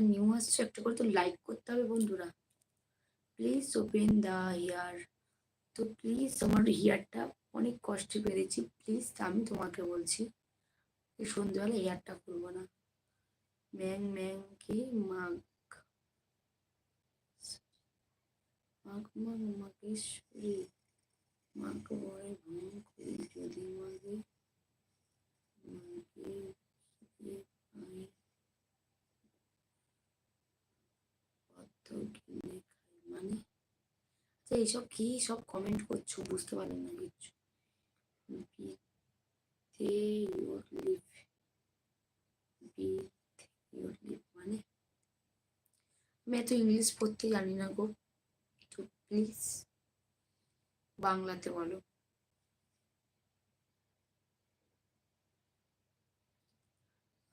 New আসছে একটা করে তো লাইক করতে হবে বন্ধুরা। Please open the here. তো প্লিজ আমার হিয়ারটা অনেক কষ্টে পেরেছি, প্লিজ আমি তোমাকে বলছি এই সন্ধ্যেবেলা হেয়ারটা করবো না। ম্যাং ম্যাং কি মাগ মাগ মাগ মাগেশ্বরী মাগ বড়ে ভ্রমণ করি যদি মাগে মাগে আমি পদ্ম কিনে খাই মানে আচ্ছা এইসব কি সব কমেন্ট করছো বুঝতে পারলাম না কিচ্ছু। With your leave with your leave মানে আমি এত ইংলিশ পড়তে জানি না গো, তো প্লিজ বাংলাতে বলো।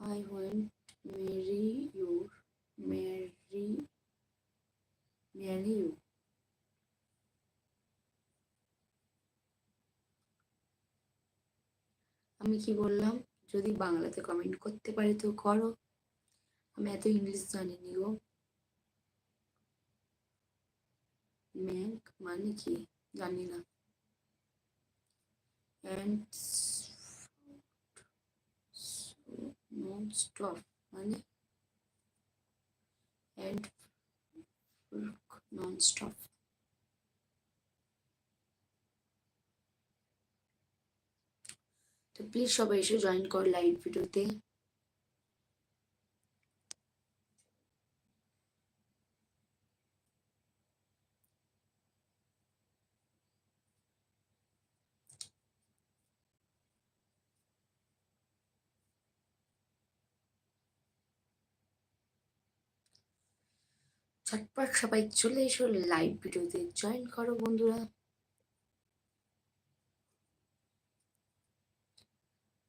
I won't marry you. আমি কি বললাম? যদি বাংলাতে কমেন্ট করতে পারি তো করো, আমি এত ইংলিশ জানিনি গো। ম্যাক মানে কি জানি না। অ্যান্ড নন স্টপ মানে অ্যান্ড নন স্টপ। তো প্লিজ সবাই এসে জয়েন করো লাইভ ভিডিওতে। ঝটপট সবাই চলে এসো লাইভ ভিডিওতে জয়েন করো বন্ধুরা।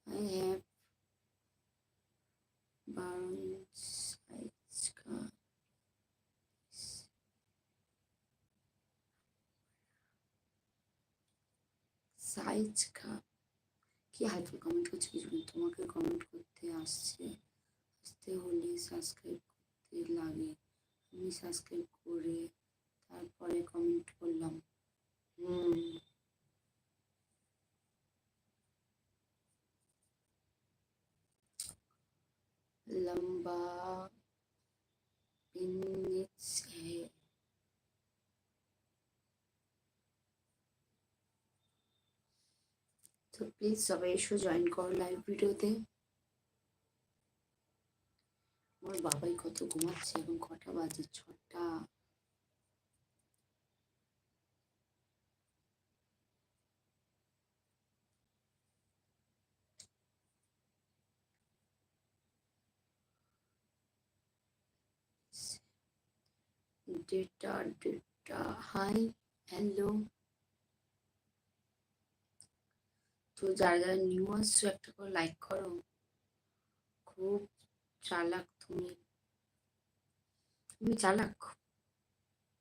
I have balance সাইজ কা কি হালকা কমেন্ট করছে কিছু না, তোমাকে কমেন্ট করতে আসতে হলে সাবস্ক্রাইব করতে লাগে। আমি সাবস্ক্রাইব করে তারপরে কমেন্ট করলাম। লম্বা মিনিটস তো প্লিজ সবাই এসো জয়েন করো লাইভ ভিডিওতে। আমার বাবাই কত ঘুমাচ্ছে, এখন কটা বাজে? 6টা। ডেটা হাই হ্যালো। তো যারা যারা নিউ আসছো একটা করে লাইক করো। খুব চালাক তুমি। তুমি চালাক?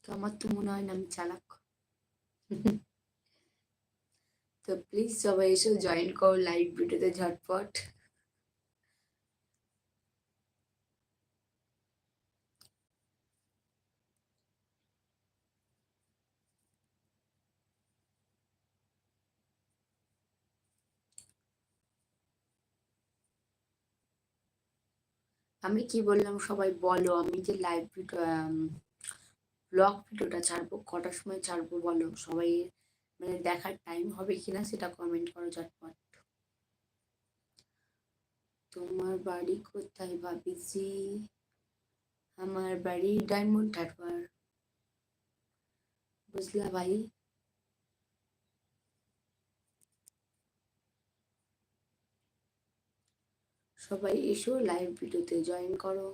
তো আমার তো মনে হয় না আমি চালাক। তো প্লিজ সবাই এসে জয়েন করো লাইভ ভিডিওতে ঝটপট। আমি কি বললাম সবাই বলো, আমি যে লাইভ ভিডিও ব্লগ ভিডিওটা ছাড়বো কটার সময় ছাড়বো বলো সবাই, মানে দেখার টাইম হবে কিনা সেটা কমেন্ট করো ঝটপট। তোমার বাড়ি কোথায় ভাবিজি? আমার বাড়ি ডায়মন্ড হারবার। বুঝলা ভাই? সবাই এসো লাইভ ভিডিওতে জয়েন করো।